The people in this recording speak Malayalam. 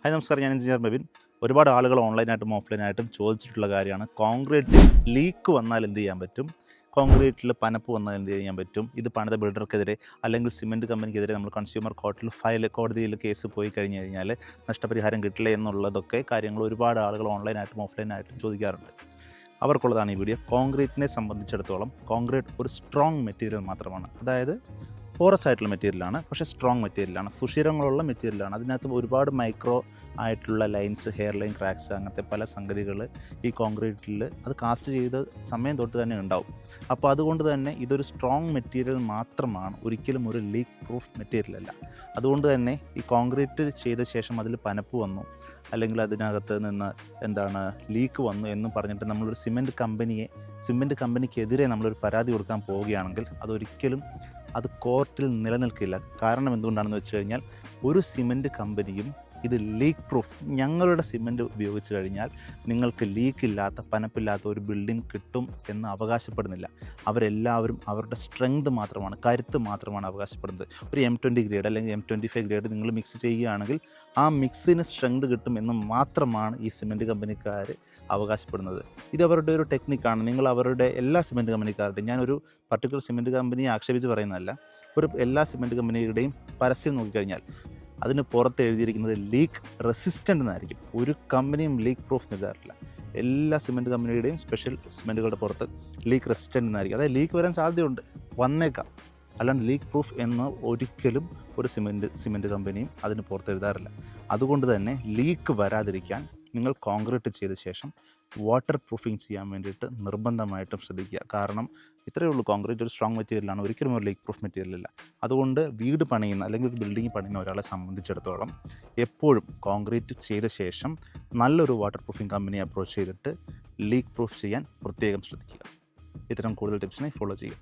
ഹായ് നമസ്കാരം, ഞാൻ എഞ്ചിനീയർ മെബിൻ. ഒരുപാട് ആളുകൾ ഓൺലൈനായിട്ടും ഓഫ്ലൈനായിട്ടും ചോദിച്ചിട്ടുള്ള കാര്യമാണ് കോൺക്രീറ്റ് ലീക്ക് വന്നാൽ എന്ത് ചെയ്യാൻ പറ്റും, കോൺക്രീറ്റിൽ പനപ്പ് വന്നാൽ എന്ത് ചെയ്യാൻ പറ്റും, ഇത് പണിത ബിൽഡർക്കെതിരെ അല്ലെങ്കിൽ സിമെൻറ്റ് കമ്പനിക്കെതിരെ നമ്മൾ കൺസ്യൂമർ കോടതിയിൽ കേസ് പോയി കഴിഞ്ഞ് കഴിഞ്ഞാൽ നഷ്ടപരിഹാരം കിട്ടില്ല എന്നുള്ളതൊക്കെ കാര്യങ്ങൾ ഒരുപാട് ആളുകൾ ഓൺലൈനായിട്ടും ഓഫ്ലൈനായിട്ടും ചോദിക്കാറുണ്ട്. അവർക്കുള്ളതാണ് ഈ വീഡിയോ. കോൺക്രീറ്റിനെ സംബന്ധിച്ചിടത്തോളം കോൺക്രീറ്റ് ഒരു സ്ട്രോങ് മെറ്റീരിയൽ മാത്രമാണ്. അതായത് പോറസ് ആയിട്ടുള്ള മെറ്റീരിയലാണ്, പക്ഷേ സ്ട്രോങ് മെറ്റീരിയലാണ്, സുഷിരങ്ങളുള്ള മെറ്റീരിയലാണ്. അതിനകത്ത് ഒരുപാട് മൈക്രോ ആയിട്ടുള്ള ലൈൻസ്, ഹെയർ ലൈൻ ക്രാക്സ്, അങ്ങനത്തെ പല സംഗതികൾ ഈ കോൺക്രീറ്റിൽ അത് കാസ്റ്റ് ചെയ്ത സമയം തൊട്ട് തന്നെ ഉണ്ടാവും. അപ്പോൾ അതുകൊണ്ട് തന്നെ ഇതൊരു സ്ട്രോങ് മെറ്റീരിയൽ മാത്രമാണ്, ഒരിക്കലും ഒരു ലീക്ക് പ്രൂഫ് മെറ്റീരിയൽ അല്ല. അതുകൊണ്ട് തന്നെ ഈ കോൺക്രീറ്റ് ചെയ്ത ശേഷം അതിൽ പനപ്പ് വന്നു അല്ലെങ്കിൽ അതിനകത്ത് നിന്ന് ലീക്ക് വന്നു എന്ന് പറഞ്ഞിട്ട് നമ്മളൊരു സിമെൻറ്റ് കമ്പനിക്കെതിരെ നമ്മളൊരു പരാതി കൊടുക്കാൻ പോവുകയാണെങ്കിൽ അതൊരിക്കലും കോർട്ടിൽ നിലനിൽക്കില്ല. കാരണം എന്തുകൊണ്ടാണെന്ന് വെച്ച് കഴിഞ്ഞാൽ ഒരു സിമെൻറ്റ് കമ്പനിയും ഇത് ലീക്ക് പ്രൂഫ്, ഞങ്ങളുടെ സിമെൻറ്റ് ഉപയോഗിച്ച് കഴിഞ്ഞാൽ നിങ്ങൾക്ക് ലീക്കില്ലാത്ത പനപ്പില്ലാത്ത ഒരു ബിൽഡിംഗ് കിട്ടും എന്ന് അവകാശപ്പെടുന്നില്ല. അവരെല്ലാവരും അവരുടെ സ്ട്രെങ്ത് മാത്രമാണ്, കരുത്ത് മാത്രമാണ് അവകാശപ്പെടുന്നത്. ഒരു M20 ഗ്രേഡ് അല്ലെങ്കിൽ M25 ഗ്രേഡ് നിങ്ങൾ മിക്സ് ചെയ്യുകയാണെങ്കിൽ ആ മിക്സിന് സ്ട്രെങ്ത് കിട്ടും എന്ന് മാത്രമാണ് ഈ സിമെൻറ്റ് കമ്പനിക്കാർ അവകാശപ്പെടുന്നത്. ഇത് അവരുടെ ഒരു ടെക്നിക്കാണ്. നിങ്ങൾ അവരുടെ എല്ലാ സിമെൻറ്റ് കമ്പനിക്കാരുടെയും, ഞാനൊരു പർട്ടിക്കുലർ സിമെൻറ്റ് കമ്പനിയെ ആക്ഷേപിച്ച് പറയുന്നതല്ല, എല്ലാ സിമെൻറ്റ് കമ്പനിയുടെയും പരസ്യം നോക്കിക്കഴിഞ്ഞാൽ അതിന് പുറത്ത് എഴുതിയിരിക്കുന്നത് ലീക്ക് റെസിസ്റ്റൻ്റ് എന്നായിരിക്കും. ഒരു കമ്പനിയും ലീക്ക് പ്രൂഫ് നൽകാറില്ല. എല്ലാ സിമെൻറ്റ് കമ്പനിയുടെയും സ്പെഷ്യൽ സിമെൻറ്റുകളുടെ പുറത്ത് ലീക്ക് റെസിസ്റ്റൻ്റ് എന്നായിരിക്കും. അതായത് ലീക്ക് വരാൻ സാധ്യതയുണ്ട്, വന്നേക്കാം. അല്ലാണ്ട് ലീക്ക് പ്രൂഫ് എന്ന് ഒരിക്കലും ഒരു സിമെൻറ്റ് കമ്പനിയും അതിന് പുറത്ത് എഴുതാറില്ല. അതുകൊണ്ട് തന്നെ ലീക്ക് വരാതിരിക്കാൻ നിങ്ങൾ കോൺക്രീറ്റ് ചെയ്ത ശേഷം വാട്ടർ പ്രൂഫിങ് ചെയ്യാൻ വേണ്ടിയിട്ട് നിർബന്ധമായിട്ടും ശ്രദ്ധിക്കുക. കാരണം ഇത്രയേ ഉള്ളൂ, കോൺക്രീറ്റ് ഒരു സ്ട്രോങ് മെറ്റീരിയലാണ്, ഒരിക്കലും ഒരു ലീക്ക് പ്രൂഫ് മെറ്റീരിയൽ അല്ല. അതുകൊണ്ട് വീട് പണിയുന്ന അല്ലെങ്കിൽ ഒരു ബിൽഡിംഗ് പണിയുന്ന ഒരാളെ സംബന്ധിച്ചിടത്തോളം എപ്പോഴും കോൺക്രീറ്റ് ചെയ്ത ശേഷം നല്ലൊരു വാട്ടർ പ്രൂഫിങ് കമ്പനിയെ അപ്രോച്ച് ചെയ്തിട്ട് ലീക്ക് പ്രൂഫ് ചെയ്യാൻ പ്രത്യേകം ശ്രദ്ധിക്കുക. ഇത്തരം കൂടുതൽ ടിപ്സിനെ ഫോളോ ചെയ്യുക.